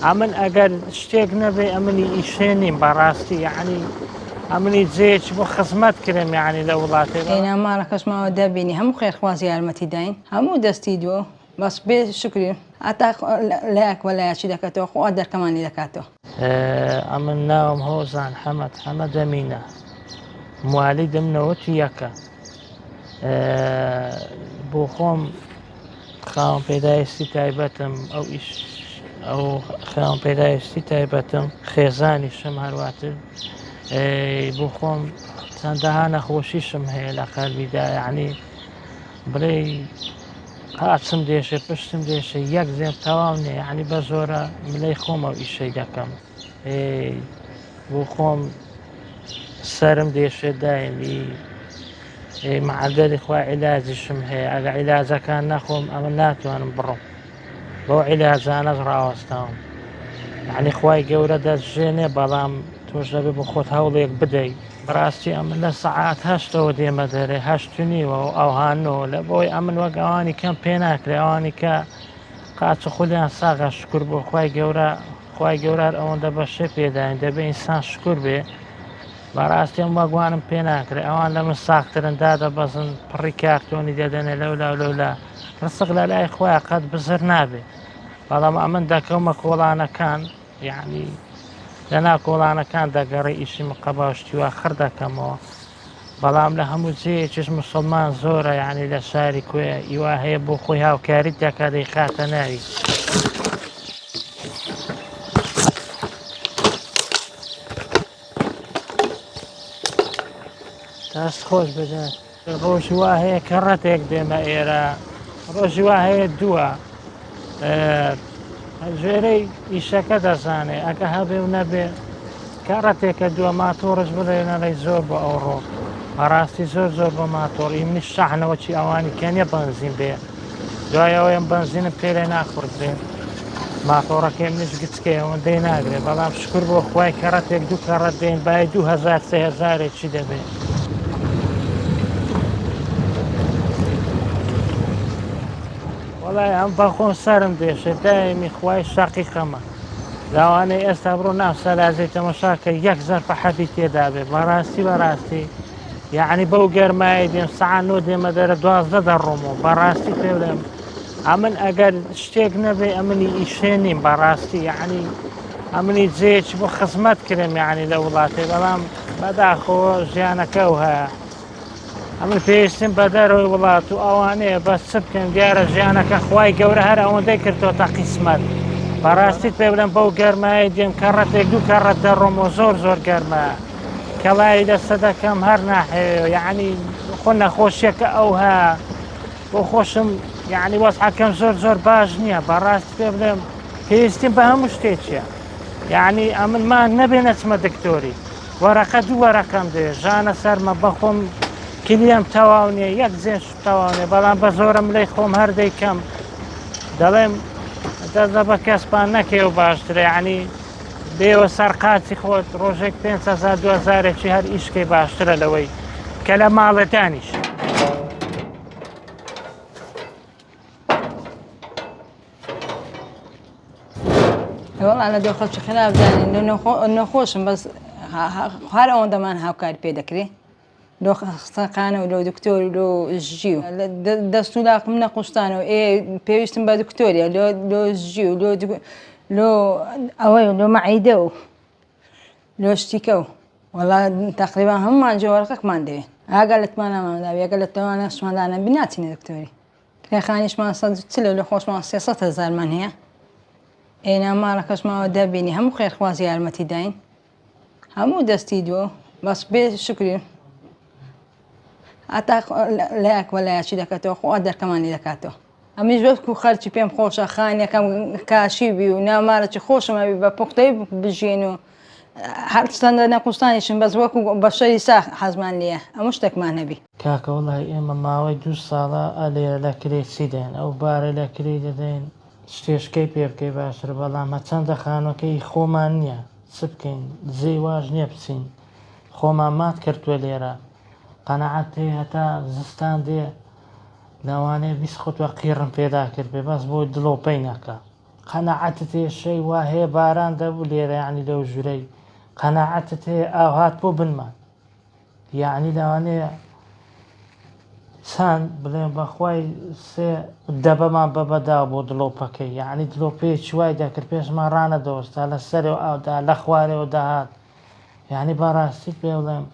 ئەمن ئەگەر شتێک نەبێ ئەمنی ئیشێنیم بەڕاستی یعنی ئەمنی جێکی بۆ خزمەت کرێم یعنی لە وڵاتێ ئێنا ماڵەکەشماوە دەبینی هەموو خێرخوازی یارمەتی داین هەموو دەستی دووە بەس بێ شکری ئاتا لایەک وەلایەکی دەکاتەوە خوا دەرکەمانی دەکاتەوە. ئەمن ناوم هۆزان حەمەد ئەمینە موالیدم نەوەتی یەکە بۆ خۆم خاوەن پێداویستی تایبەتم ئەو خاوەن پێداویستی تایبەتم خێزانیشم هەرواتر بۆ خۆم چەندەها نەخۆشیشم هەیە لە قەلبیدا یعنی بڵێ قاچم دێشێ پشتم دێشێ یەک زێر تەواو نییە یعنی بە زۆرە ملەی خۆمە ئیشەی دەکەم بۆ خۆم سرم دێشێ دایمی معدەری خوا عیلاجیشم هەیە ئەگە عیلاجەکان نەخۆم ئەمە ناتوانم بڕۆم بۆ عیلاجانەش ڕاوەستاوم یعنی خوای گەورە دەستژێنێ بەڵام تۆش دەبێ بۆ خۆت هەوڵێک بدەیت بەڕاستی ئەمن لە سەعات هەشتەوە دێمە دەرێ هەشت نیوە و ئەوهانەوە لە بۆی ئەمن وەک ئەوانی کەم پێ ناکرێ ئەوانی کە قاچ خولیان ساغا شکر بۆ خوای گەورە ئەوەندە بەشێ پێداین دەبێ ئینسان شکر بێ بەڕاستی ئەم وەگوانم پێ ناکرێ ئەوان لە من ساخترن دادەبەزن پڕی کارتۆنی دەدەنێ لەولا ڕسق لە لای خۆیان قەت بزر نابێ بەڵام ئەمن دەکەومە کۆڵانەکان یعنی لەنا کۆڵانەکان دەگەڕی ئیشی مقەباشتی وا خڕ دەکەمەوە بەڵام لە هەموو جێیەکیش مسلمان زۆرە یعنی لە شاری کوێ ئیوا هەیە بۆ خۆی هاوکاریت دەکات دەیخاتە ناوی دەست خۆش بدەن ڕۆژی وا هەیە کە ڕەتێک دێمە ئێرە ڕۆژی وا هەیە دووە ژێرەی ئیشەکە دەزانێ ئەگە هەبێ و نەبێ کارەتێکە دووە ماتۆڕش بڵێنەڵی زۆر بۆ ئەو ڕۆ بەڕاستی زۆر بۆ ماتۆڕی منیش شەحنەوەی ئەوانی کەنیە بنزین بێ دوایەوەیم بنزینم پێرێ ناخوردێ ماتۆڕەکەی منیش گچکەی ئەوەندەی ناگرێت بەڵام شکر بۆ خوای کەڕەتێک دوو کەڕەت دێن باید 2000-3000 دەبێت وڵای ئەم بەخۆم سرم دێشێ دایمی خوای شەقیقەمە لەوانەیە ئێستا بڕۆ ناو سەلازەی تەمەشاکە یەک زەرفە حەبی تێدا بێ بەڕاستی یعنی بەو گەرمایی دێم سەعات 9 دێمە دەرە 12 دەڕۆمەوە بەڕاستی پێ بڵێم ئەمن ئەگەر شتێک نەبێ ئەمنی ئیشێنیم بەڕاستی یعنی ئەمنی جێکی بۆ خزمەت کرێم یعنی لە وڵاتێ بەڵام بەداخەوە ژیانەکە و هەیە ئەمن پێویستیم بە دەرەوەی وڵات و ئەوانەیە بەس چ بکەن دیارە ژیانەکە خوای گەورە هەر ئەوەندەی کردوتە قیسمەت بەڕاستیت پێ بڵێم بەو گەرمایی دێم کەڕەتێک دوو کەڕەت دەڕۆمەوە زۆر گەرمە کەڵایی دەستە دەکەم هەر ناحەوێ یعنی خۆ نەخۆشیەکە ئەو هەیە بۆ خۆشم یعنی وەزعەکەم زۆر باش نییە بەڕاستی پێ بڵێم پێویستیم بە هەموو شتێکیە یعنی ئەمنمان نەبێ نەچمە دکتۆری وەرەقە دوو وەرەقەم دێ ژانە سەرمە بەخۆم کلیەم تەواو نییە یەک جێش تەواو نیە بەڵام بە زۆرم لەی خۆم هەردەی کەم دەڵێم دەزە بە کەسپان نەکەی و باشترە یعنی بێوە سەرقاچی خۆت ڕۆژێک 5,000-2000 هەر ئیشکەی باشترە لەوەی کە لە ماڵەتانیش وەڵا لە دۆ خەڵکی خراپ دانین نەخۆشم بەس هەر ئەوەندەمان هاوکاری پێ دەکرێت لۆ خستەقانە و لۆ دکتۆری لۆ ژی و دەست و لاقم نەقوشتانەوە پێویستم بە دکتۆریە لۆ ژی و لۆ ئەوەی لۆ مەعیدە و لۆ شتیکە و وەڵا تەقریبان هەمومان جۆوەرقەکمان دەوێت ئاگە لەتمانەماندا ئەگە لە تەوانە شماندانە بناتینە دکتۆری کرێخانیشمان چلە لە خۆشمان 300,000 هەیە ئێنا ماڵەکەشماوە دەبینی هەموو خێرخوازی یارمەتی داین هەموو دەستی دووە بەس بێ شکری ئاتا لایەک وەلایەکی دەکاتەوە خوا دەرکەمانی دەکاتەوە ئەمیش وەکو خەرکی پێم خۆشە خانیەکەم کاشیبی و ناومارەکی خۆشمەبی بە پوختەی بژین و هەر چەندە نەقوستانیشم بەس وەکو بەشەری ساخ حەزمان لێیە هەموو شتێکمان هەبی کاکە وڵای ئێمە ماوەی 2 ساڵە ئەلێرە لە کرێچی دێن ئەو بارە لە کری دەدەین شتێشکەی پێ بکەی باشتر بەڵامە چەندە خانەکەی خۆمان نییە چ بکەین جێی واژ نییە بچین خۆمان مات کردووە لێرە قەنەعەت هەیە هەتا زستان دێ لەوانەیە بیست خۆتوە قیڕم پێدا کرد بێ بەس بۆی دڵۆپەی نەکە قەناعەتت هەیە شەی وا هەیە باران دەبوو لێرە یعنی لەو ژورەی قەناعەتت هەیە ئاو هات بۆ بنمان یعنی لەوانەیە چەند بڵێن بەخوای سێ دەبەمان بەبەدا بۆ دڵۆپەکەی یعنی دڵۆپەیەکی وای دەکرد پێشمان ڕانەدەوەستا لە سەرەوە ئاودا لە خوارەوە داهات یعنی بەڕاستی پێ بڵێم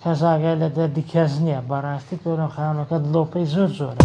کەس ئاگای لە دەردی کەس نییە بەڕاستی پێ بڵێم خانووەکە دڵۆپەی زۆر زۆرە.